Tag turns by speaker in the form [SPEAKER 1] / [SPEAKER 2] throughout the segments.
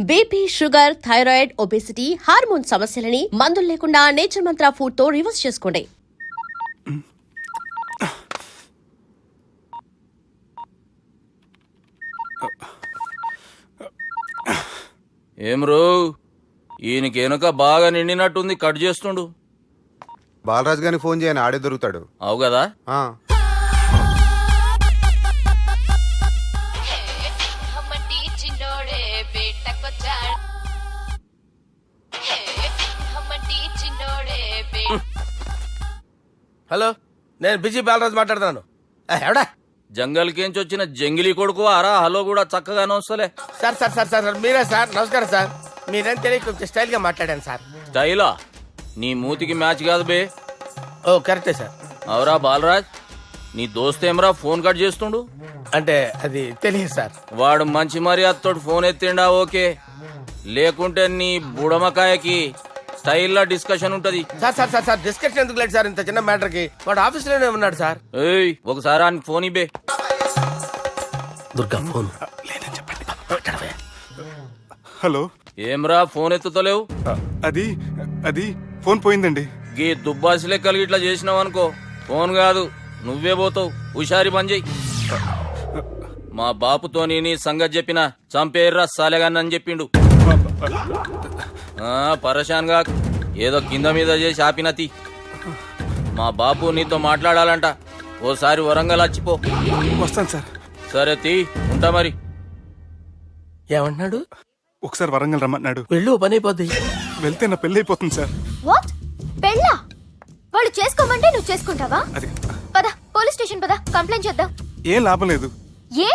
[SPEAKER 1] BP, sugar, thyroid, obesity, hormone సమస్యలని మందులు లేకుండా నేచర్ మంత్ర ఫుడ్ తో రివర్స్ చేసుకోండి.
[SPEAKER 2] ఏం రో ఈయనకి వెనుక బాగా నిండినట్టుంది, కట్ చేస్తుండు.
[SPEAKER 3] బాలరాజు గారికి ఫోన్ చేయని, ఆడే దొరుకుతాడు.
[SPEAKER 2] అవు కదా.
[SPEAKER 4] హలో, నేను బిజీ బాలరాజు మాట్లాడుతున్నాను. ఎవడా
[SPEAKER 2] జంగల్కేంచి వచ్చిన జంగిలీ కొడుకు ఆరా. హలో కూడా చక్కగానే వస్తలే.
[SPEAKER 4] సార్ సార్ సార్ సార్ మీరే సార్. నమస్కారం సార్. మీరేం తెలియక కొంచెం స్టైల్ గా మాట్లాడాను సార్.
[SPEAKER 2] స్టైలా? నీ మూతికి మ్యాచ్ కాదు బే.
[SPEAKER 4] ఓ కరెక్టే సార్.
[SPEAKER 2] అవరా బాలరాజ్, నీ దోస్త్ ఏమరా ఫోన్ కట్ చేస్తుండు?
[SPEAKER 4] అంటే అది తెలియదు సార్.
[SPEAKER 2] వాడు మంచి మర్యాదతో ఫోన్ ఎత్తిండా ఓకే, లేకుంటే నీ బుడమకాయకి స్టైల్లో డిస్కషన్ ఉంటది.
[SPEAKER 4] Sir sir sir sir discussion ఎందుకు లేదు సార్, ఇంత చిన్న మ్యాటర్ కి. వాడు ఆఫీస్ లోనే ఉన్నాడు సార్.
[SPEAKER 2] ఏయ్ ఒకసారి ఆయనకి ఫోన్ ఇబ్బే.
[SPEAKER 4] దుర్గా ఫోన్ లేదని చెప్పండి.
[SPEAKER 5] హలో,
[SPEAKER 2] ఏమ్రా ఫోన్ ఎత్తుతలేవు?
[SPEAKER 5] అది అది ఫోన్ పోయిందండి.
[SPEAKER 2] గీ దుబ్బాసి లెక్కలు ఇట్లా చేసినావు అనుకో, ఫోన్ కాదు నువ్వే పోతావు. హుషారి బంద్ చెయ్యి. మా బాపుతో నీ సంగతి చెప్పిన చంపేర్రా సాలెగాన్ని చెప్పిండు. పరేషాన్ గా ఏదో కింద మీద చేసి ఆపినతి. మా బాపు నీతో మాట్లాడాలంట. ఓసారి వరంగల్ వచ్చిపో.
[SPEAKER 5] వస్తాను సార్.
[SPEAKER 2] సరే తీ, ఉంటా మరి.
[SPEAKER 4] ఏమంటున్నాడు?
[SPEAKER 5] ఒకసారి వరంగల్ రమ్మన్నాడు.
[SPEAKER 4] వెళ్ళు, పని అయిపోద్ది.
[SPEAKER 5] వెళ్తే నా పెళ్లి అయిపోతుంది సార్.
[SPEAKER 6] వాట్? పెళ్ళా? వాళ్ళు చేసుకోమంటే నువ్వు చేసుకుంటావా?
[SPEAKER 5] అది
[SPEAKER 6] పద, పోలీస్ స్టేషన్ పద, కంప్లైంట్ చేద్దాం.
[SPEAKER 5] ఏం లాభం లేదు.
[SPEAKER 6] ఏ?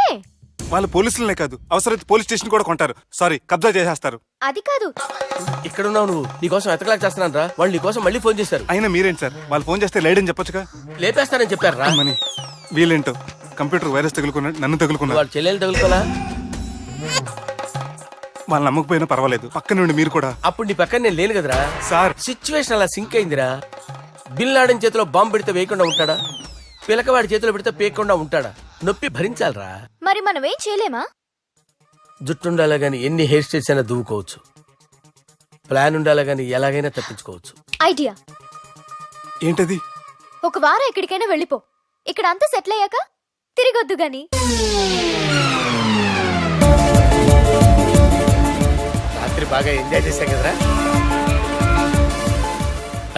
[SPEAKER 5] వాళ్ళు పోలీసులనే కాదు, అవసరమైతే పోలీస్ స్టేషన్ కూడా కొంటారు. సారీ, కబ్జా చేసేస్తారు.
[SPEAKER 6] అది కాదు.
[SPEAKER 4] ఇక్కడ ఉన్నావు నువ్వు, నీకోసం ఎతకలేక చేస్తున్నాను రా. వాళ్ళు నీకోసం మళ్ళీ ఫోన్ చేశారు.
[SPEAKER 5] అయినా మీరేంటి సార్, వాళ్ళు ఫోన్ చేస్తే లేడని చెప్పొచ్చుగా.
[SPEAKER 4] లేపేస్తానని చెప్పారు రా.
[SPEAKER 5] మని వీళ్ళేంటో కంప్యూటర్ వైరస్ తగులుకున్నాడు, నన్ను తగులుకున్నాడు.
[SPEAKER 4] వాళ్ళ చెల్లెలు తగులుకోలా?
[SPEAKER 5] వాళ్ళు నమ్మకపోయినా పర్వాలేదు, పక్క నుండి మీరు కూడా.
[SPEAKER 4] అప్పుడు నీ పక్కన నేను లేను కదరా
[SPEAKER 5] సార్.
[SPEAKER 4] సిచ్యువేషన్ అలా సింక్ అయిందిరా. బిల్ లాడెన్ చేతిలో బాంబు పెడితే వేయకుండా ఉంటాడా? పిలకవాడి చేతిలో పెడితే పేయకుండా ఉంటాడా? నొప్పి భరించాలరా.
[SPEAKER 6] మరి మనం ఏం చేయలేమా?
[SPEAKER 4] జుట్టుండాలా గాని ఎన్ని హెయిర్ స్టైల్స్ అయినా దువ్వుకోవచ్చు. ప్లాన్ ఉండాలా గాని ఎలాగైనా తప్పించుకోవచ్చు.
[SPEAKER 6] ఐడియా
[SPEAKER 5] ఏంటది?
[SPEAKER 6] ఒక వారం ఎక్కడికైనా వెళ్ళిపో. ఇక్కడ అంతా సెటిల్ అయ్యాక తిరిగొద్దు గాని.
[SPEAKER 4] రాత్రి బాగా ఎంజాయ్ చేశాం కదరా.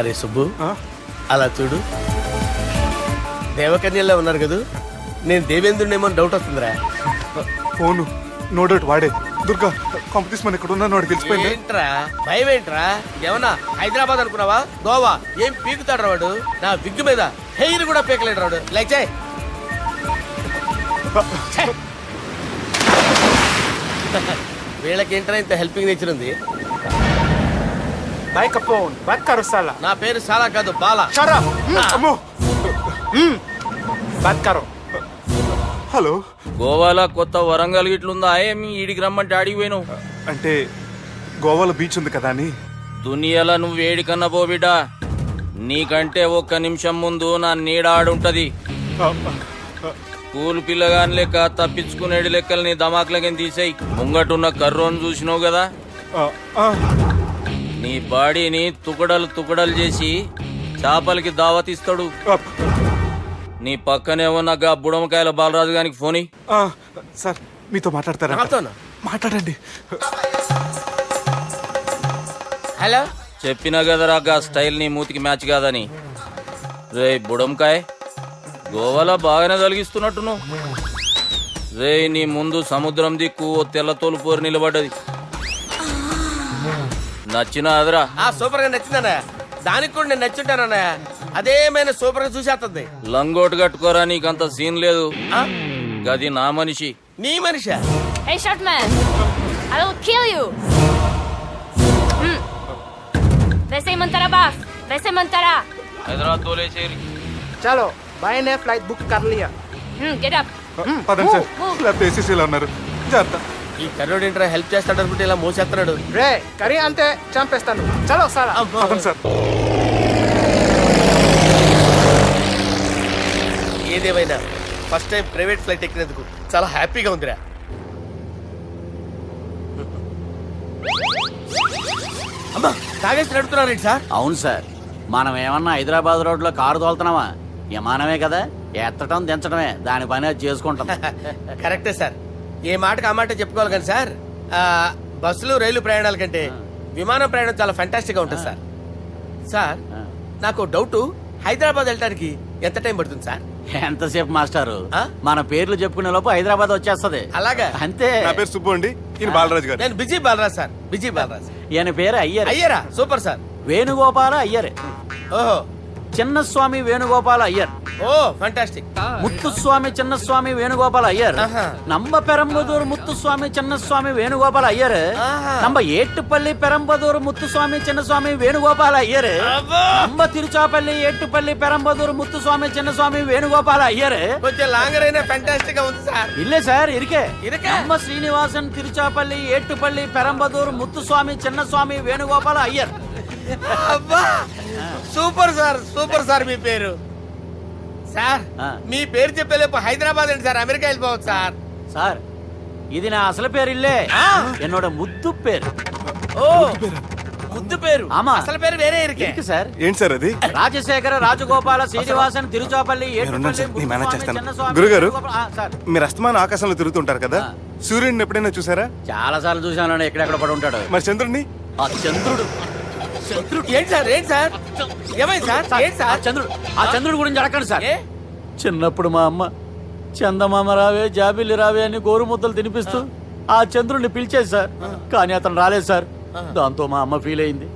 [SPEAKER 4] అరే సుబ్బు, అలా చూడు, దేవకన్యల్లో ఉన్నారు కదూ. నేను దేవేంద్రుడేమో డౌట్ వస్తుందిరా.
[SPEAKER 5] ఫోను నో డౌట్ వాడే. దుర్గా కాంపిటీస్ మన ఇక్కడ ఉన్నాను, వాడు తెలిసిపోయింది.
[SPEAKER 4] ఏంట్రా భయం ఏంట్రా? ఏమన్నా హైదరాబాద్ అనుకున్నావా? గోవా? ఏం పీకుతాడు వాడు. నా విగ్గు మీద హెయిర్ కూడా పీకలేడు రాడు. లైక్ చేయి. వీళ్ళకేంట్రా ఇంత హెల్పింగ్ నేచర్ ఉంది. నా పేరు సాలా కాదు, బాలా.
[SPEAKER 5] హలో,
[SPEAKER 2] గోవాలో కొత్త వరంగల్ గిట్లుందా? ఏమి ఈడికి రమ్మంటే ఆడికి పోయినావు?
[SPEAKER 5] అంటే గోవాలో బీచ్ ఉంది కదా అని.
[SPEAKER 2] దునియాలో నువ్వు వేడికన్నా పో బిడ్డా. నీకంటే ఒక్క నిమిషం ముందు నా నీడ ఆడుంటది. స్కూల్ పిల్లగాని లెక్క తప్పించుకునేది లెక్కలు నీ దమాకులకి తీసేయి. ముంగటున్న కర్రోని చూసినావు కదా, నీ బాడీని తుకడలు తుకడలు చేసి చేపలకి దావతిస్తాడు. నీ పక్కనే ఉన్న గా బుడమకాయల బాలరాజు గారికి ఫోన్.
[SPEAKER 5] సార్ మీతో మాట్లాడతారా? మాట్లాడండి.
[SPEAKER 4] హలో,
[SPEAKER 2] చెప్పినా కదరా గా స్టైల్ నీ మూతికి మ్యాచ్ కాదని. రే బుడంకాయ్, గోవాలో బాగానే తొలగిస్తున్నట్టు నువ్వు. రే నీ ముందు సముద్రం దిక్కు ఓ తెల్లతోలు పోరు నిలబడ్డది. నచ్చినా అదరా?
[SPEAKER 4] సూపర్ గా నచ్చిందన్నయ్య. దానికి కూడా నేను నచ్చుంటానన్నయ్య. అదేమైనా సూపర్ గా చూసేస్తుంది.
[SPEAKER 2] లంగోటు కట్టుకోరా, నీకంత సీన్ లేదు. గది నా మనిషి.
[SPEAKER 4] నీ మనిషి?
[SPEAKER 6] Hey short man, I will kill you. वैसे मंतरा बास, वैसे मंतरा.
[SPEAKER 2] హైదరాబాద్ తోలేసేరి.
[SPEAKER 7] चलो भाई ने फ्लाइट बुक कर लिया.
[SPEAKER 6] Get up.
[SPEAKER 5] పదండి సార్, లేకపోతే ఏసీసీలో ఉన్నారు. జాగ్రత్త.
[SPEAKER 4] ఈ కర్రోడు ఏంట్రా హెల్ప్ చేస్తాడు అనుకుంటే ఇలా మోసేస్తున్నాడు.
[SPEAKER 7] రే కరీ అంతే చంపేస్తాను. చలో సార్.
[SPEAKER 5] పదండి సార్.
[SPEAKER 4] ఏదేమైనా ఫస్ట్ టైం ప్రైవేట్ ఫ్లైట్ ఎక్కినందుకు చాలా హ్యాపీగా ఉందిరా. తాగేసి నడుపుతున్నారేంటి సార్?
[SPEAKER 8] అవును సార్, మనం ఏమన్నా హైదరాబాద్ రోడ్లో కారు తోలుతున్నామా? విమానమే కదా, ఎత్తటం దించడమే దాని పని అది చేసుకుంటాం.
[SPEAKER 4] కరెక్టే సార్, ఏ మాటకు ఆ మాట చెప్పుకోవాలి కానీ సార్, బస్సులు రైలు ప్రయాణాల కంటే విమానం ప్రయాణం చాలా ఫెంటాస్టిక్ గా ఉంటుంది సార్. సార్ నాకు డౌట్, హైదరాబాద్ వెళ్ళడానికి ఎంత టైం పడుతుంది సార్?
[SPEAKER 8] ఎంతసేపు మాస్టారు,
[SPEAKER 4] ఆ?
[SPEAKER 8] మన పేర్లు చెప్పుకునే లోపు హైదరాబాద్ వచ్చేస్తది.
[SPEAKER 4] అలాగా?
[SPEAKER 8] అంతే.
[SPEAKER 5] నా పేరు సుబ్బు అండి, ఈయన బాలరాజు గారు.
[SPEAKER 4] నేను busy Balaraj sir, busy Balaraj.
[SPEAKER 8] ఈయన పేరు అయ్యర్.
[SPEAKER 4] అయ్యారా? Super sir.
[SPEAKER 8] వేణుగోపాల అయ్యర్.
[SPEAKER 4] ఓహో,
[SPEAKER 8] చిన్నస్వామి వేణుగోపాల అయ్యర్.
[SPEAKER 4] Oh fantastic.
[SPEAKER 8] ముత్తుస్వామి చిన్నస్వామి వేణుగోపాల అయ్యర్.
[SPEAKER 4] ఆహా.
[SPEAKER 8] నంబ పెరంబదూరు ముత్తుస్వామి చిన్నస్వామి వేణుగోపాల అయ్యర్.
[SPEAKER 4] ఆహా.
[SPEAKER 8] నంబ ఏట్టుపల్లి పెరంబదూరు ముత్తుస్వామి చిన్నస్వామి వేణుగోపాల అయ్యర్.
[SPEAKER 4] అబ్బో!
[SPEAKER 8] నంబ తిరుచాపల్లి ఏట్టుపల్లి పెరంబదూరు ముత్తుస్వామి చిన్నస్వామి వేణుగోపాల అయ్యర్.
[SPEAKER 4] కొంచెం లాంగర్ అయినా ఫెంటాస్టిక్ గా ఉంది సార్.
[SPEAKER 8] ఇల్లే సార్, ఇరికే.
[SPEAKER 4] ఇరికే?
[SPEAKER 8] నంబ శ్రీనివాసన్ తిరుచాపల్లి ఏట్టుపల్లి పెరంబదూరు ముత్తుస్వామి చిన్నస్వామి వేణుగోపాల అయ్యర్.
[SPEAKER 4] అబ్బా సూపర్ సార్, సూపర్ సార్. మీ పేరు సార్,
[SPEAKER 8] ఆ.
[SPEAKER 4] మీ పేరు చెప్పేలేపు హైదరాబాద్ అండి సార్, అమెరికా వెళ్ళిపోవచ్చు సార్.
[SPEAKER 8] సార్, ఇది నా అసలు పేరు ఇల్లే, என்னோட ముద్దు పేరు.
[SPEAKER 4] ఓ ముద్దు పేరు.
[SPEAKER 8] ఆమా.
[SPEAKER 4] అసలు పేరు వేరే ఇరికే.
[SPEAKER 8] ఇరికి సార్.
[SPEAKER 5] ఏంటి సార్ అది?
[SPEAKER 8] రాజశేఖర రాజగోపాల శ్రీనివాసన్ తిరుచాపల్లి
[SPEAKER 5] మీరున్నారు సార్, నేను మేనేజ్ చేస్తాను.
[SPEAKER 8] చిన్నస్వామి
[SPEAKER 5] గురుగారు,
[SPEAKER 8] వేణుగోపాల- ఆ, సార్
[SPEAKER 5] మీరు అస్తమానం ఆకాశంలో తిరుగుతుంటారు కదా,
[SPEAKER 8] ఆ.
[SPEAKER 5] సూర్యుడిని ఎప్పుడైనా చూసారా?
[SPEAKER 8] చాలా సార్లు చూశాను, ఎక్కడెక్కడ పడి ఉంటాడు.
[SPEAKER 5] మరి చంద్రుడిని?
[SPEAKER 8] ఆ చంద్రుడు.
[SPEAKER 4] ఏంటి సార్, ఏంటి సార్, ఏమైంది సార్, ఏంటి
[SPEAKER 8] ఆ
[SPEAKER 4] సార్?
[SPEAKER 8] చంద్రుడు, ఆ చంద్రుడి గురించి అడగండి సార్.
[SPEAKER 4] ఏ?
[SPEAKER 8] చిన్నప్పుడు మా అమ్మ చందమామ రావే జాబిల్లి రావే అని గోరుముద్దలు తినిపిస్తూ ఆ చంద్రుడిని పిలిచేది సార్, కానీ అతను రాలేదు సార్. దాంతో మా అమ్మ ఫీల్ అయింది,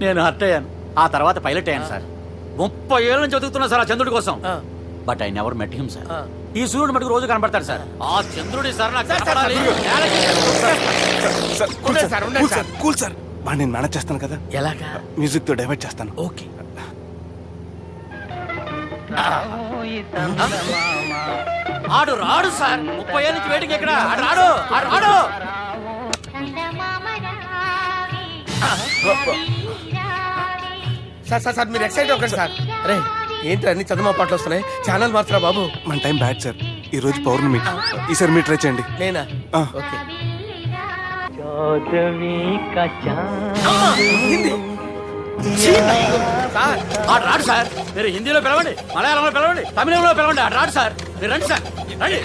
[SPEAKER 8] నేను హర్ట్ అయ్యాను. ఆ తర్వాత పైలట్ అయ్యాను సార్. 30 ఏళ్ళ నుంచి చదువుతున్నా సార్ ఆ చంద్రుడి కోసం.
[SPEAKER 4] ఆ.
[SPEAKER 8] But I never met him sir.
[SPEAKER 4] ఆ.
[SPEAKER 8] ఈ సూర్యుడు మటుకు రోజు కనబడతాడు సార్. ఆ చంద్రుడి సార్ నాకు
[SPEAKER 4] సార్, సార్,
[SPEAKER 8] కనపడాలి.
[SPEAKER 5] సార్, కూల్
[SPEAKER 4] ఉండండి
[SPEAKER 5] సార్,
[SPEAKER 4] సార్, ఉండండి
[SPEAKER 5] cool sir,
[SPEAKER 4] sir.
[SPEAKER 5] Cool sir. బాగా నేను మేనేజ్ చేస్తాను కదా,
[SPEAKER 4] ఎలాగా?
[SPEAKER 5] మ్యూజిక్ తో డైవర్ట్ చేస్తాను.
[SPEAKER 4] ఓకే.
[SPEAKER 8] ఆడు రాడు సార్, 30 ఏళ్ళ నుంచి వేటికి ఎక్కడ ఆడు రాడు, ఆడు రాడు.
[SPEAKER 4] సార్ సార్ సార్, మీరు ఎక్సైట్ అవ్వకండి సార్. అరే ఏంటి అన్ని చదువు పాటలు వస్తున్నాయి, ఛానల్ మార్చరా బాబు.
[SPEAKER 5] మన టైం బ్యాడ్ సార్, ఈ రోజు పౌర్ణమి. ఈసారి మీరు ట్రై చేయండి.
[SPEAKER 4] నేనా?
[SPEAKER 5] ఆ.
[SPEAKER 4] ఓకే. సార్
[SPEAKER 8] ఆడు రాడు సార్, మీరు హిందీలో పిలవండి, మలయాళంలో పిలవండి, తమిళంలో పిలవండి, ఆడు రాడు సార్. మీరు రండి సార్, రండి.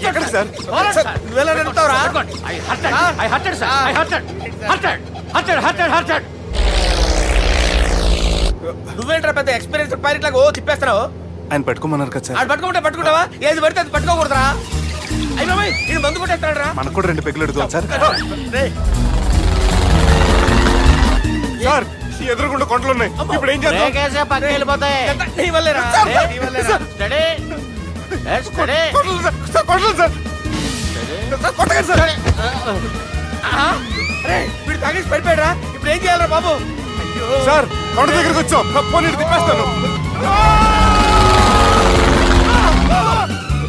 [SPEAKER 5] ఎక్కడికి సార్?
[SPEAKER 8] పోరాడు సార్.
[SPEAKER 4] నువ్వెలా నడుపుతావురా?
[SPEAKER 8] పట్టుకోండి. I hurted, sir. I hurted.
[SPEAKER 4] నువ్వేంట్రా పెద్ద ఎక్స్పీరియన్స్ పైరెట్ లాగా ఓ తిప్పేస్తావు?
[SPEAKER 5] ఆయన పట్టుకోమన్నారు కదా సార్.
[SPEAKER 4] ఆడు పట్టుకుంటే పట్టుకుంటావా? ఏది పడితే అది పట్టుకోకూడదురా? అయ్యి బాబాయ్, ఇది మందు కొట్టేస్తాడు రా.
[SPEAKER 5] మనకు కూడా 2 పెగ్గులు ఎడుతాం సార్. సార్, ఈ ఎదురుగుండా కొండలు ఉన్నాయి, ఇప్పుడు ఏం చేద్దాం?
[SPEAKER 8] బ్రేకేసే పక్కకి వెళ్ళిపోతాయి.
[SPEAKER 4] నీ వల్లేరా? నీ వల్లేరా?
[SPEAKER 8] Steady. Yes, steady.
[SPEAKER 5] కొండలు సార్, సార్, కొండలు సార్. సార్, కొట్టకండి సార్.
[SPEAKER 4] ఆహా. అరే వీడు తాగేసి పడిపోయాడురా, ఇప్పుడు ఏం చేయాలరా బాబు? అయ్యో
[SPEAKER 5] సార్, కొండ దగ్గరికి వచ్చాం, పోనీ ఇటు తిప్పేస్తాను.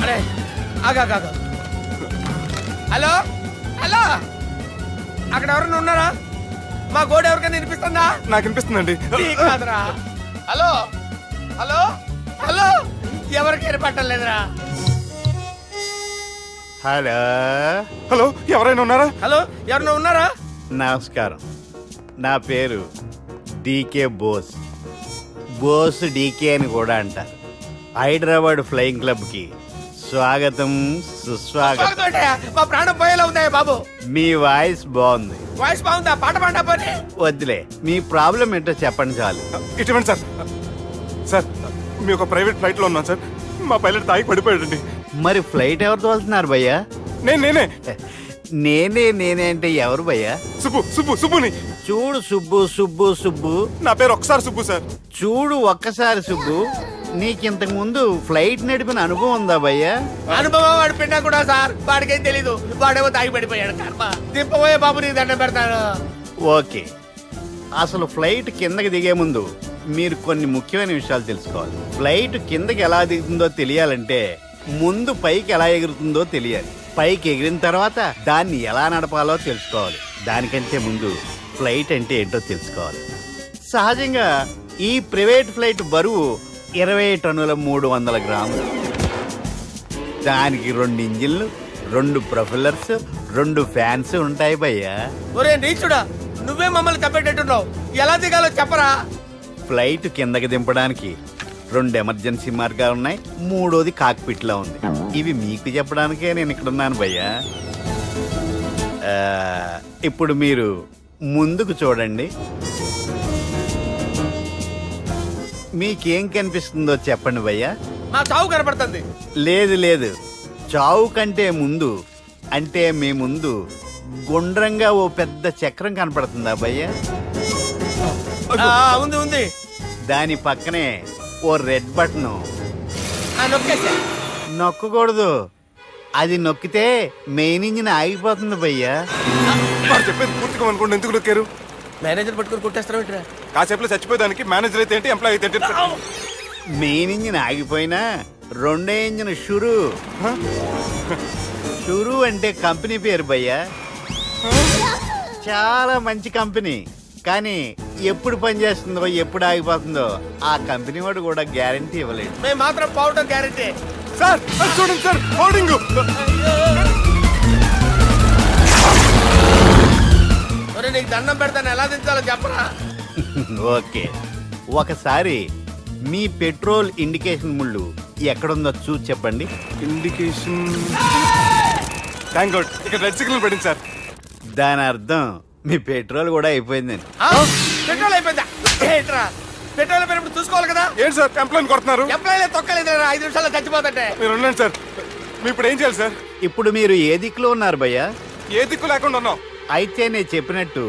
[SPEAKER 4] అరే ఆగా. హలో హలో, అక్కడ ఎవరైనా ఉన్నారా? మా గోడ ఎవరికైనా వినిపిస్తుందా?
[SPEAKER 5] నాకు అనిపిస్తుందండి.
[SPEAKER 4] నీకు కాదురా. హలో హలో హలో, ఎవరికి ఏర్పట్టలేదురా?
[SPEAKER 9] హలో
[SPEAKER 5] హలో, ఎవరైనా ఉన్నారా?
[SPEAKER 4] హలో ఎవరైనా ఉన్నారా?
[SPEAKER 9] నమస్కారం, నా పేరు డీకే బోస్. బోస్ డీకే అని కూడా అంటారు. హైదరాబాద్ ఫ్లయింగ్ క్లబ్కి స్వాగతం, సుస్వాగతం.
[SPEAKER 4] స్వాగతం. మా ప్రాణం పోయేలా ఉందా బాబు?
[SPEAKER 9] మీ వాయిస్ బాగుంది.
[SPEAKER 4] వాయిస్ బాగుందా? పాట పాడా పోనీ.
[SPEAKER 9] వద్దులే, మీ ప్రాబ్లం ఏంటో చెప్పండి చాలు.
[SPEAKER 5] ఇటువంటి సార్, సార్ మీ ఒక ప్రైవేట్ ఫ్లైట్ లో ఉన్నాం సార్, మా పైలట్ తాగి పడిపోయాడండి.
[SPEAKER 9] మరి ఫ్లైట్ ఎవరు తోలుతున్నారు భయ్యా?
[SPEAKER 5] నేనే
[SPEAKER 9] నేనే అంటే ఎవరు భయ్యా?
[SPEAKER 5] సుబ్బుని.
[SPEAKER 9] చూడు సుబ్బు సుబ్బు సుబ్బు,
[SPEAKER 5] నా పేరు ఒకసారి సుబ్బు సార్.
[SPEAKER 9] చూడు ఒక్కసారి సుబ్బు, నీకింతకు ముందు ఫ్లైట్ నడిపిన అనుభవం ఉందా భయ్యా?
[SPEAKER 4] అనుభవం వాడు పిన్నా కూడా సార్, వాడికేం తెలీదు. వాడేమో తాగి పడిపోయాడు. కర్మ. దింపబోయే బాబు, నీకు దండం పెడతాను.
[SPEAKER 9] ఓకే, అసలు ఫ్లైట్ కిందకి దిగే ముందు మీరు కొన్ని ముఖ్యమైన విషయాలు తెలుసుకోవాలి. ఫ్లైట్ కిందకి ఎలా దిగుతుందో తెలియాలంటే ముందు పైకి ఎలా ఎగురుతుందో తెలియాలి. పైకి ఎగిరిన తర్వాత దాన్ని ఎలా నడపాలో తెలుసుకోవాలి. దానికంటే ముందు ఫ్లైట్ అంటే ఏంటో తెలుసుకోవాలి. సహజంగా ఈ ప్రైవేట్ ఫ్లైట్ బరువు 20 టన్నుల 300 గ్రాములు. దానికి 2 ఇంజిన్లు, 2 ప్రొఫెల్లర్స్, 2 ఫ్యాన్స్ ఉంటాయి భయ్యా.
[SPEAKER 4] ఒరే నీచుడా, నువ్వే మమ్మల్ని తప్పేటట్టున్నావు. ఎలా దిగాలో చెప్పరా?
[SPEAKER 9] ఫ్లైట్ కిందకి దింపడానికి 2 ఎమర్జెన్సీ మార్గాలు ఉన్నాయి, 3వది కాక్పిట్ లో ఉంది. ఇవి మీకు చెప్పడానికే నేను ఇక్కడ ఉన్నాను భయ్యా. ఇప్పుడు మీరు ముందుకు చూడండి. మీకేం కనిపిస్తుందో చెప్పండి భయ్యా.
[SPEAKER 4] మా చావు కనపడుతుంది.
[SPEAKER 9] లేదు లేదు, చావు కంటే ముందు అంటే మీ ముందు గుండ్రంగా ఓ పెద్ద చక్రం కనపడుతుందా భయ్యా?
[SPEAKER 4] ఉంది ఉంది.
[SPEAKER 9] దాని పక్కనే ఓ రెడ్ బటన్.
[SPEAKER 4] నొక్కేసా.
[SPEAKER 9] నొక్కకూడదు, అది నొక్కితే మెయిన్ ఇంజిన్ ఆగిపోతుంది భయ్యా.
[SPEAKER 5] వాడు చెప్పేది పూర్తిగా అనుకోండి, ఎందుకు నొక్కారు?
[SPEAKER 4] మేనేజర్ పట్టుకుని కుట్టేస్తారా ఏంట్రా?
[SPEAKER 5] కాసేపులో చచ్చిపోయేదానికి మేనేజర్ అయితే ఏంటి, ఎంప్లాయ్ అయితే ఏంటి?
[SPEAKER 9] మెయిన్ ఇంజిన్ ఆగిపోయినా రెండో ఇంజిన్ షురు. షురు అంటే కంపెనీ పేరు భయ్యా. చాలా మంచి కంపెనీ, కానీ ఎప్పుడు పనిచేస్తుందో ఎప్పుడు ఆగిపోతుందో ఆ కంపెనీ వాడు కూడా గ్యారంటీ ఇవ్వలేడు.
[SPEAKER 4] మేము మాత్రం పోవటం గ్యారెంటీ.
[SPEAKER 5] సార్ అది చూడండి సార్, హోర్డింగ్.
[SPEAKER 4] నీకు దండం పెడతాను, ఎలా దించాలో చెప్పరా?
[SPEAKER 9] ఓకే, ఒకసారి మీ పెట్రోల్ ఇండికేషన్ ముళ్ళు ఎక్కడుందో చూసి చెప్పండి.
[SPEAKER 5] ఇండికేషన్. థ్యాంక్ గాడ్, ఇక్కడ రెడ్ సిగ్నల్ పడింది సార్.
[SPEAKER 9] దాని అర్థం మీ పెట్రోల్ కూడా అయిపోయిందని.
[SPEAKER 4] పెట్రోల్ అయిపోయిందా? ఏంట్రా పెట్రోల్ అయిపోయినప్పుడు చూసుకోవాలి కదా.
[SPEAKER 5] ఏంటి సార్ ఎంప్లాయ్ కొడుతున్నారు?
[SPEAKER 4] ఎంప్లాయీలే తొక్కలేదు, 5 నిమిషాల్లో చచ్చిపోతుంటే.
[SPEAKER 5] మీరు ఉండండి సార్, మీరు ఇప్పుడు ఏం చేయాలి సార్?
[SPEAKER 9] ఇప్పుడు మీరు ఏ దిక్కులో ఉన్నారు భయ్యా?
[SPEAKER 5] ఏ దిక్కు లేకుండా ఉన్నాం.
[SPEAKER 9] అయితే నేను చెప్పినట్టు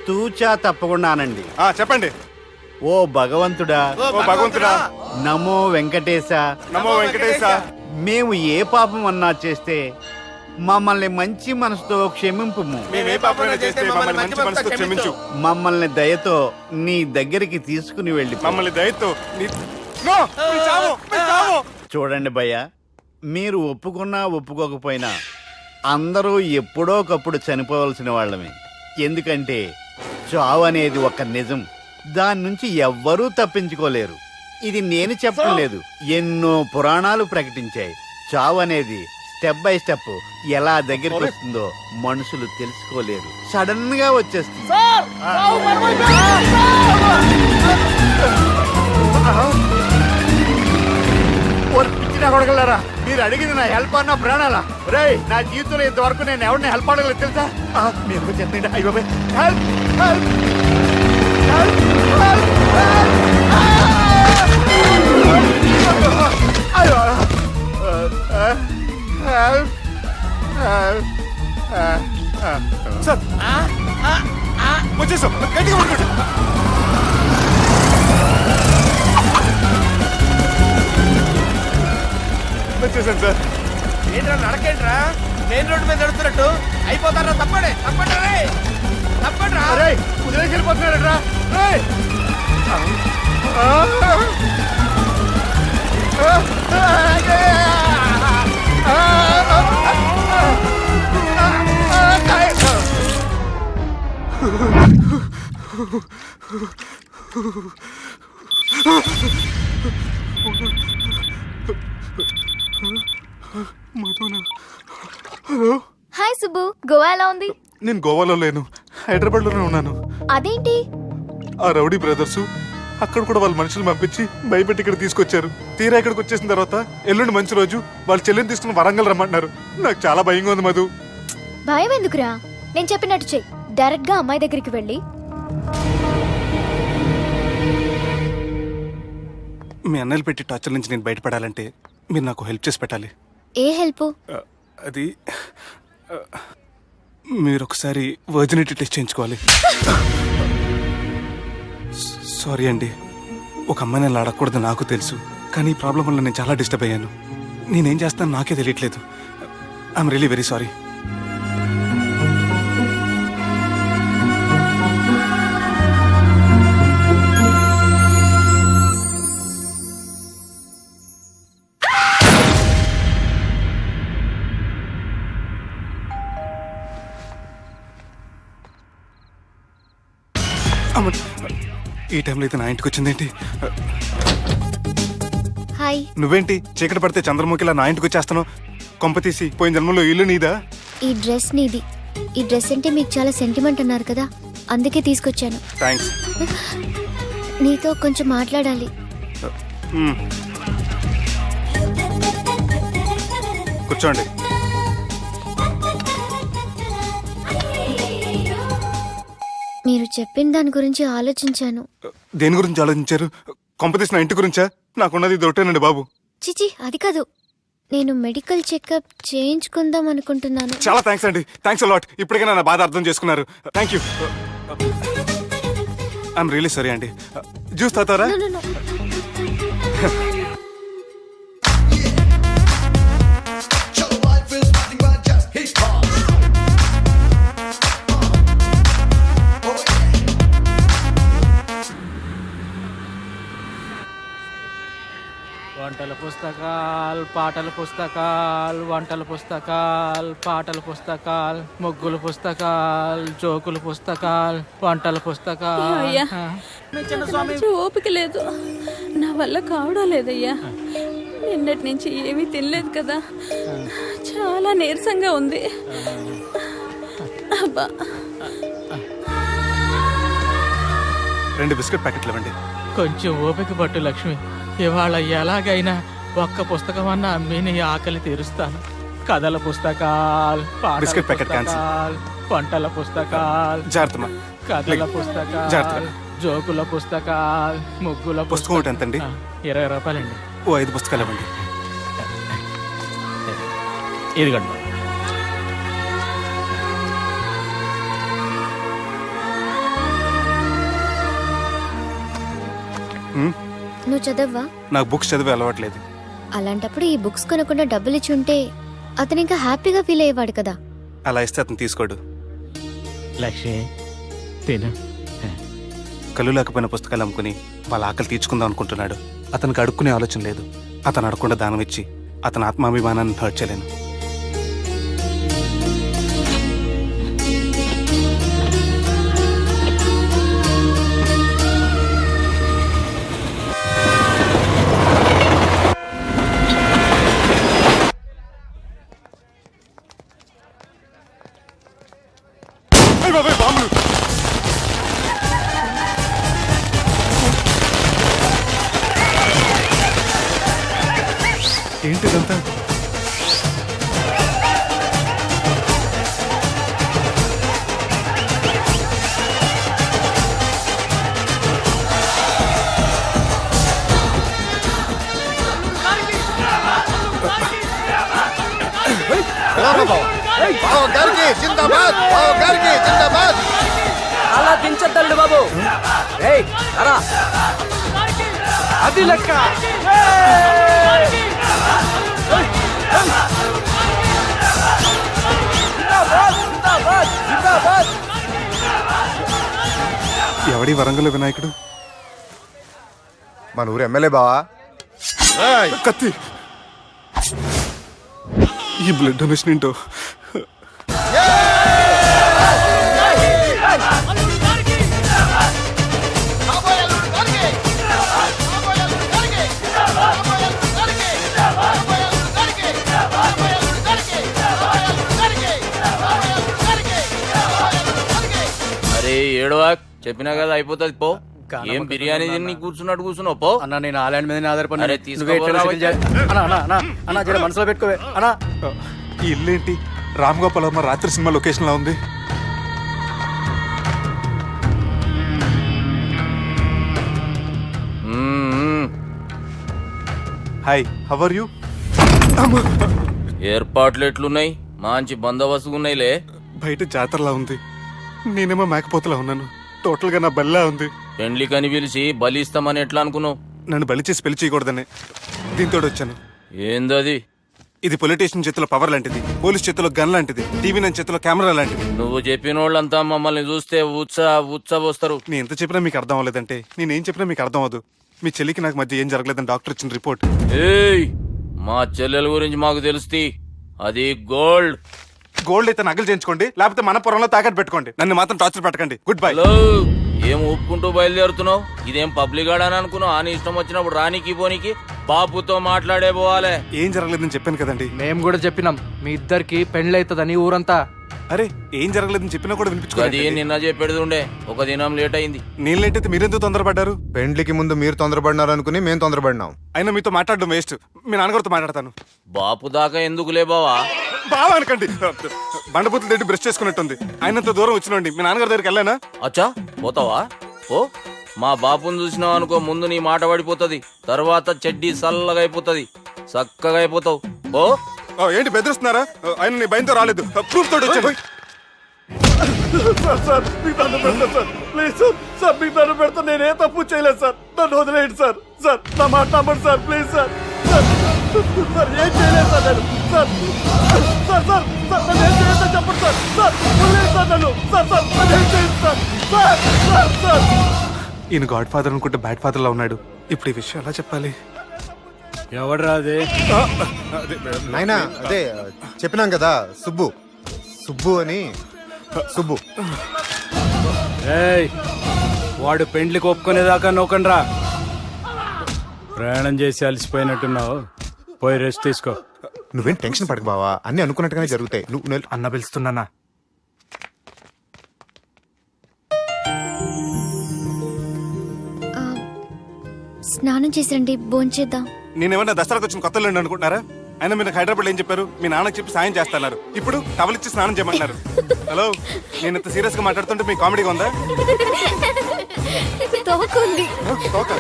[SPEAKER 9] తూచా తప్పకుండా అనండి.
[SPEAKER 5] చెప్పండి.
[SPEAKER 9] ఓ భగవంతుడా,
[SPEAKER 4] ఓ
[SPEAKER 5] భగవంతుడా,
[SPEAKER 9] నమో వెంకటేశ,
[SPEAKER 5] నమో వెంకటేశ.
[SPEAKER 9] మేము ఏ పాపం అన్నా చేస్తే మమ్మల్ని మంచి మనసుతో క్షమింపు.
[SPEAKER 5] మేము ఏ పాపమైనా చేస్తే మమ్మల్ని మంచి మనసుతో క్షమించు.
[SPEAKER 9] మమ్మల్ని దయతో నీ దగ్గరికి తీసుకుని వెళ్ళి
[SPEAKER 5] మమ్మల్ని దయతో నో, మీ చావు, మీ చావు.
[SPEAKER 9] చూడండి భయ్యా, మీరు ఒప్పుకున్నా ఒప్పుకోకపోయినా అందరూ ఎప్పుడో ఒకప్పుడు చనిపోవలసిన వాళ్ళమే. ఎందుకంటే చావు అనేది ఒక నిజం, దాని నుంచి ఎవ్వరూ తప్పించుకోలేరు. ఇది నేను చెప్పడం లేదు, ఎన్నో పురాణాలు ప్రకటించాయి. చావు అనేది స్టెప్ బై స్టెప్ ఎలా దగ్గరికి వస్తుందో మనుషులు తెలుసుకోలేరు, సడన్ గా వచ్చేస్తుంది. కొడగలరా, మీరు అడిగింది నా హెల్ప్ అన్న ప్రాణాలా? రే, నా జీవితంలో ఇంతవరకు నేను ఎవరిని హెల్ప్ అడగలేదు తెలుసా? మీరు చెప్పండి. అయ్యో హెల్ప్ హెల్ప్
[SPEAKER 5] సార్ వచ్చేసాం, గట్టిగా పడుకోండి. వచ్చేసాను సార్.
[SPEAKER 4] ఏంట్రా నడకేంట్రా? మెయిన్ రోడ్డు మీద నడుస్తున్నట్టు అయిపోతారా? తప్పండి తప్పండి రే, తప్పండి రా.
[SPEAKER 9] కుదిరేసి వెళ్ళిపోతున్నారట్రా.
[SPEAKER 6] హాయ్ సుబ్బు, గోవా ఎలా ఉంది?
[SPEAKER 5] నేను గోవాలో లేను, హైదరాబాద్ లోనే ఉన్నాను.
[SPEAKER 6] అదేంటి?
[SPEAKER 5] ఆ రౌడీ బ్రదర్స్ అక్కడ కూడా వాళ్ళ మనుషులు పంపించి భయపెట్టి ఇక్కడ తీసుకొచ్చారు. తీరా ఇక్కడికి వచ్చేసిన తర్వాత ఎల్లుండి మంచి రోజు వాళ్ళ చెల్లిని తీసుకుని వరంగల్ రమ్మంటున్నారు. నాకు చాలా భయంగా ఉంది మధు.
[SPEAKER 6] భయం ఎందుకురా? నేను చెప్పినట్టు చెయ్యి. డైరెక్ట్ గా అమ్మాయి దగ్గరికి వెళ్ళి
[SPEAKER 5] మీ అన్నలు పెట్టి టార్చర్ నుంచి నేను బయటపడాలంటే మీరు నాకు హెల్ప్ చేసి పెట్టాలి.
[SPEAKER 6] ఏ హెల్ప్?
[SPEAKER 5] అది మీరు ఒకసారి వర్జినిటీ టెస్ట్ చేయించుకోవాలి. సారీ అండి, ఒక అమ్మాయిని అలా అడగకూడదు నాకు తెలుసు, కానీ ఈ ప్రాబ్లం వల్ల నేను చాలా డిస్టర్బ్ అయ్యాను. నేనేం చేస్తాను నాకే తెలియట్లేదు. I'm really very sorry. ఈ టైంలో అయితే నా ఇంటికి వచ్చిందేంటి?
[SPEAKER 6] హాయ్.
[SPEAKER 5] నువ్వేంటి చీకటి పడితే చంద్రముఖిలా నా ఇంటికి వచ్చేస్తాను? కొంప తీసి పోయిన జన్మలో ఇల్లు నీదా?
[SPEAKER 6] ఈ డ్రెస్ నీది. ఈ డ్రెస్ అంటే మీకు చాలా సెంటిమెంట్ అన్నారు కదా, అందుకే తీసుకొచ్చాను.
[SPEAKER 5] థ్యాంక్స్.
[SPEAKER 6] నీతో కొంచెం మాట్లాడాలి.
[SPEAKER 5] కూర్చోండి.
[SPEAKER 6] మీరు చెప్పిన దాని గురించి ఆలోచించాను.
[SPEAKER 5] దేని గురించి ఆలోచించారు? కొంపతీసి నా ఇంటి గురించా? నాకున్నది దొట్టేనండి బాబు.
[SPEAKER 6] చిచి, అది కాదు. నేను మెడికల్ చెకప్ చేయించుకుందాం అనుకుంటున్నాను.
[SPEAKER 5] చాలా థ్యాంక్స్ అండి. Thanks a lot. ఇప్పటికైనా నా బాధ అర్థం చేసుకున్నారు. Thank you. I'm really sorry అండి. జ్యూస్ తాతారా?
[SPEAKER 6] No, no, no.
[SPEAKER 7] వంటల పుస్తకాలు, పాటల పుస్తకాలు, వంటల పుస్తకాలు, పాటల పుస్తకాలు, ముగ్గుల పుస్తకాలు, జోకుల పుస్తకాలు, వంటల పుస్తకాలు.
[SPEAKER 10] అయ్యా ఓపిక లేదు, నా వల్ల కావడం లేదయ్యా. నిన్నటి నుంచి ఏమీ తినలేదు కదా, చాలా నీరసంగా ఉంది. అబ్బా,
[SPEAKER 5] 2 బిస్కెట్ ప్యాకెట్లు ఇవ్వండి.
[SPEAKER 7] కొంచెం ఓపిక పట్టు లక్ష్మి. ఇవాళ ఎలాగైనా ఒక్క పుస్తకం అన్నా అమ్మి నీ ఆకలి తీరుస్తాను. కథల పుస్తకాలు, పాటల
[SPEAKER 5] బిస్కెట్ ప్యాకెట్ క్యాన్సిల్.
[SPEAKER 7] పుస్తకాలు, వంటల పుస్తకాలు,
[SPEAKER 5] జాగ్రత్త.
[SPEAKER 7] కథల పుస్తకాలు,
[SPEAKER 5] జాగ్రత్తగా.
[SPEAKER 7] జోకుల పుస్తకాలు, ముగ్గుల
[SPEAKER 5] పుస్తకం ఒకటి ఎంతండి?
[SPEAKER 7] 20 రూపాయలండి.
[SPEAKER 5] ఓ 5 పుస్తకాలు ఇవ్వండి.
[SPEAKER 7] ఇదిగండి.
[SPEAKER 6] నువ్వు చదవ్వా?
[SPEAKER 5] నాకు బుక్స్ చదివే అలవాట్లేదు.
[SPEAKER 6] అలాంటప్పుడు ఈ బుక్స్ కొనకుండా డబ్బులు ఇచ్చి ఉంటే అతను ఇంకా హ్యాపీగా ఫీల్ అయ్యేవాడు కదా.
[SPEAKER 5] అలా ఇస్తే అతను తీసుకోడు.
[SPEAKER 7] లక్ష్మి తిను.
[SPEAKER 5] కళ్ళు లేకపోయిన పుస్తకాలు అమ్ముకుని వాళ్ళ ఆకలి తీర్చుకుందాం అనుకుంటున్నాడు. అతనికి అడుక్కునే ఆలోచన లేదు. అతను అడగకుండా దానం ఇచ్చి అతని ఆత్మాభిమానాన్ని హర్ట్ చేయలేను. ఏంటిదంతా?
[SPEAKER 4] అలా దించద్దండి బాబు.
[SPEAKER 7] అది లెక్క.
[SPEAKER 5] ఎవడి వరంగల్ వినాయకుడు?
[SPEAKER 3] మన ఊరు ఎమ్మెల్యే బావా.
[SPEAKER 5] కత్తి. ఈ బ్లడ్ డొనేషన్ ఏంటో.
[SPEAKER 2] అరే ఏడవా, చెప్పినా కదా అయిపోతుంది పో. ఏం బిర్యానీ తిని కూర్చున్నట్టు కూర్చున్నావు పో.
[SPEAKER 8] అన్న నేను ఆలాండ్ మీద ఆధారపడి.
[SPEAKER 2] అరే తీసుకోరా.
[SPEAKER 8] మనసులో పెట్టుకోవే అన్నా.
[SPEAKER 5] ఈ ఇల్లు ఏంటి? రామ్ గోపాల్ వర్మ రాత్రి సినిమా లొకేషన్ లా ఉంది. Hi, how are you?
[SPEAKER 2] ఏర్పాట్లు ఎట్లున్నాయి? మంచి బందోబస్తుగా ఉన్నాయిలే.
[SPEAKER 5] బయట జాతరలా ఉంది. నేనేమో మేకపోతలా ఉన్నాను. టోటల్ గా నా బల్లా ఉంది.
[SPEAKER 2] పెండ్లి కని పిలిచి బలి ఇస్తామని ఎట్లా అనుకున్నావు?
[SPEAKER 5] నన్ను బలి చేసి పెళ్లి చేయకూడదని దీంతో వచ్చాను.
[SPEAKER 2] ఏందది?
[SPEAKER 5] ఇది పొలిటీషియన్ చేతిలో పవర్ లాంటిది, పోలీస్ చేతిలో గన్ లాంటిది, టీవీ నన్ను చేతిలో కెమెరా లాంటిది.
[SPEAKER 2] నువ్వు చెప్పిన వాళ్ళంతా మమ్మల్ని చూస్తే ఉత్సవస్తారు.
[SPEAKER 5] నేను ఎంత చెప్పినా మీకు అర్థం అవ్వలేదంటే నేనేం చెప్పినా మీకు అర్థం అవ్వదు. మీ చెల్లికి నాకు మధ్య ఏం జరగలేదని డాక్టర్ ఇచ్చిన రిపోర్ట్.
[SPEAKER 2] ఏయ్, మా చెల్లెల గురించి మాకు తెలుస్తుంది. అది గోల్డ్.
[SPEAKER 5] గోల్డ్ అయితే నగలు చేయించుకోండి, లేకపోతే మన పొరంలో తాకట్టు పెట్టుకోండి. నన్ను మాత్రం టార్చర్ పెట్టకండి. Good bye.
[SPEAKER 2] హలో, ఏం ఒప్పుకుంటూ బయలుదేరుతున్నావు? ఇదేం పబ్లిక్ గార్డ్ అని అనుకున్నావు? అని ఇష్టం వచ్చినప్పుడు రానికి పోనీకి బాపుతో మాట్లాడే పోవాలి.
[SPEAKER 5] ఏం జరగలేదని చెప్పాను కదండి.
[SPEAKER 7] మేము కూడా చెప్పినాం మీ ఇద్దరికి పెళ్ళైతుందని ఊరంతా.
[SPEAKER 5] అరే ఏం జరగలేదని చెప్పినా కూడా
[SPEAKER 2] అది
[SPEAKER 5] వినిపించుకోండి.
[SPEAKER 2] నిన్న చెప్పేది ఉండే, ఒక దినం లేట్ అయింది.
[SPEAKER 5] నేను లేటైతే మీరెందుకు తొందరపడ్డారు?
[SPEAKER 3] పెండ్లికి ముందు మీరు తొందరపడినారు అనుకుని మేము తొందరపడినాం.
[SPEAKER 5] అయినా మీతో మాట్లాడడం వేస్ట్. మీ నాన్నగారితో మాట్లాడతాను.
[SPEAKER 2] బాపు దాకా ఎందుకులే బావా?
[SPEAKER 5] బావా అనకండి. బండబూతులు తింటే బ్రష్ చేసుకున్నట్టుంది. ఆయనంత దూరం వచ్చినండి. మీ నాన్నగారి దగ్గరికి వెళ్ళానా?
[SPEAKER 2] అచ్చా పోతావా? ఓ మా బాపుని చూసినావు అనుకో, ముందు నీ మాట పడిపోతుంది, తర్వాత చెడ్డీ చల్లగా అయిపోతుంది, చక్కగా అయిపోతావు. ఓ
[SPEAKER 5] ఏంటి బెదిరిస్తున్నారా? ఆయన నీ భయంతో రాలేదు, ప్రూఫ్ తోటి వచ్చాను.
[SPEAKER 8] సార్ మీకు దండం పెడతాను సార్, ప్లీజ్ సార్. సార్ మీకు దండం పెడతాను, నేనే తప్పు చేయలేదు సార్. నన్ను వదిలేయండి సార్. సార్ నా మాట నమ్మండి సార్, ప్లీజ్ సార్. సార్ ఏం చేయలేదు సార్ నేను. సార్ సార్ సార్ సార్ నన్ను ఏం చేయొద్దని చెప్పండి సార్. సార్ వదిలేయండి సార్ నన్ను. సార్ సార్ నన్ను ఏం చేయొద్దు సార్. సార్ సార్ సార్
[SPEAKER 5] ఈయన గాడ్ ఫాదర్ అనుకుంటే బ్యాడ్ ఫాదర్ లా ఉన్నాడు. ఇప్పుడు ఈ విషయం ఎలా చెప్పాలి?
[SPEAKER 8] ఎవడరా అదే?
[SPEAKER 3] నాయనా అదే చెప్పినాం కదా, సుబ్బు. సుబ్బు అని. సుబ్బు.
[SPEAKER 8] ఏయ్ వాడు పెండ్లికి ఒప్పుకునేదాకా నోకండ్రా. ప్రయాణం చేసి అలసిపోయినట్టున్నావు, పోయి రెస్ట్ తీసుకో.
[SPEAKER 3] నువ్వేం టెన్షన్ పడకు బావా, అన్ని అనుకున్నట్టుగానే జరుగుతాయి. నువ్వు
[SPEAKER 5] అన్న పిలుస్తున్నానా?
[SPEAKER 6] స్నానం చేసిరండి, భోంచేద్దాం.
[SPEAKER 5] నేనేమన్నా దసరాకు వచ్చిన కొత్త లేండి అనుకుంటున్నారా? అయినా మీరు హైదరాబాద్ ఏం చెప్పారు? మీ నాన్నకి చెప్పి సాయం చేస్తున్నారు. ఇప్పుడు టవల్ ఇచ్చి స్నానం చేయమంటున్నారు. హలో, నేను ఇంత సీరియస్ గా మాట్లాడుతుంటే మీ కామెడీగా ఉందా?
[SPEAKER 6] తోకుంది.
[SPEAKER 5] తోక.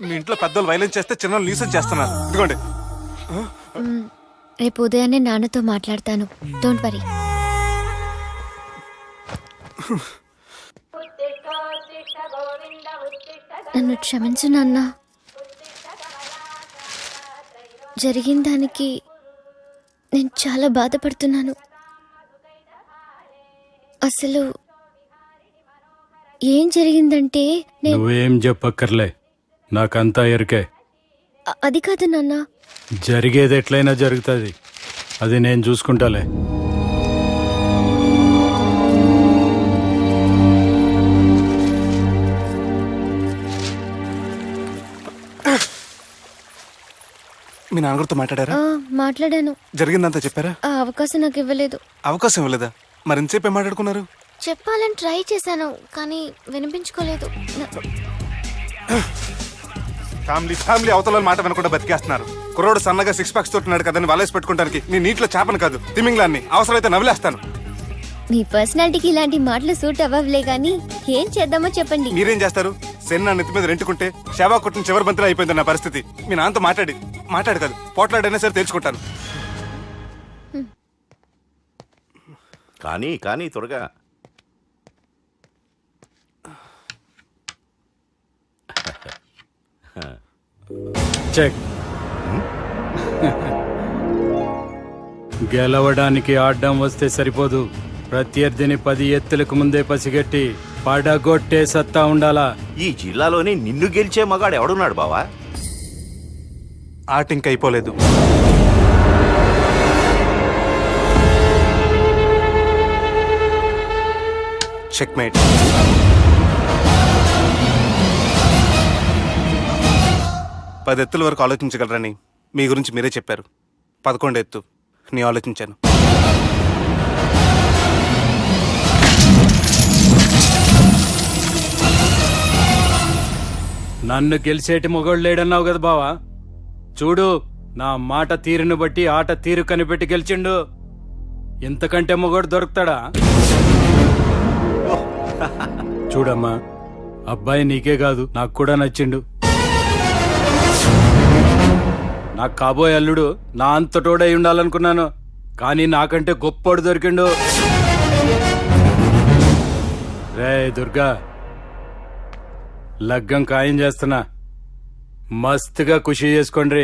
[SPEAKER 5] మీ ఇంట్లో పెద్దలు వైలెన్స్ చేస్తే చిన్న న్యూసెన్స్ చేస్తున్నారు. ఇదిగోండి.
[SPEAKER 6] రేపు ఉదయాన్నే నాన్నతో మాట్లాడతాను, డోంట్ వరీ. నన్ను క్షమించు నాన్న. జరిగిన దానికి నేను చాలా బాధపడుతున్నాను. అసలు ఏం జరిగిందంటే
[SPEAKER 8] నువ్వేం చెప్పక్కర్లే, నాకంతా ఎరికే.
[SPEAKER 6] అది కాదు నాన్న.
[SPEAKER 8] జరిగేది ఎట్లయినా జరుగుతుంది, అది నేను చూసుకుంటాలే.
[SPEAKER 5] మీ నాన్నగారితో మాట్లాడారా?
[SPEAKER 6] మాట్లాడాను.
[SPEAKER 5] జరిగిందంతా చెప్పారా?
[SPEAKER 6] ఆ అవకాశం నాకు ఇవ్వలేదు.
[SPEAKER 5] అవకాశం ఇవ్వలేదా? మరి ఎంతసేపు ఏం మాట్లాడుకున్నారు?
[SPEAKER 6] చెప్పాలని ట్రై చేశాను, కానీ వినిపించుకోలేదు.
[SPEAKER 5] ఫ్యామిలీ అవతల మాట వినకుండా బతికేస్తున్నారు. కుర్రోడు సన్నగా 6 ప్యాక్స్ తోటి కదని వలేసి పెట్టుకోవడానికి నీ నీటిలో చేపను కాదు, తిమింగ్లాన్ని అవసరమైతే నవ్వులేస్తాను.
[SPEAKER 6] మీ పర్సనాలిటీకి ఇలాంటి మాటలు సూట్ అవ్వలే, గానీ ఏం చేద్దామో చెప్పండి.
[SPEAKER 5] మీరేం చేస్తారు? సెన్న నెత్తి మీద రెంటుకుంటే శవా కొట్టిన చివరి బంతిలో అయిపోయింది నా పరిస్థితి. మీ నాన్నతో మాట్లాడు కాదు, పోట్లాడైనా సరే తెలుసుకుంటాను.
[SPEAKER 9] కానీ త్వరగా.
[SPEAKER 8] చెక్. గెలవడానికి ఆడ్డం వస్తే సరిపోదు, ప్రత్యర్థిని 10 ఎత్తులకు ముందే పసిగట్టి పడగొట్టే సత్తా ఉండాలా.
[SPEAKER 9] ఈ జిల్లాలోనే నిన్ను గెలిచే మగాడు ఎవడున్నాడు బావా?
[SPEAKER 5] ఆట ఇంక అయిపోలేదు. చెక్మేట్. పది ఎత్తుల వరకు ఆలోచించగలరని మీ గురించి మీరే చెప్పారు. 11 ఎత్తు నీ ఆలోచించాను.
[SPEAKER 8] నన్ను గెలిచేటి మొగోడు లేడన్నావు కదా బావా, చూడు నా మాట తీరును బట్టి ఆట తీరు కనిపెట్టి గెలిచిండు. ఇంతకంటే మొగోడు దొరుకుతాడా? చూడమ్మా, అబ్బాయి నీకే కాదు నాకు కూడా నచ్చిండు. నాకు కాబోయే అల్లుడు నా అంతటోడై ఉండాలనుకున్నాను, కానీ నాకంటే గొప్పోడు దొరికిండు. రే దుర్గా, లగ్గం ఖాయం చేస్తున్నా, మస్తుగా ఖుషి చేసుకోండి.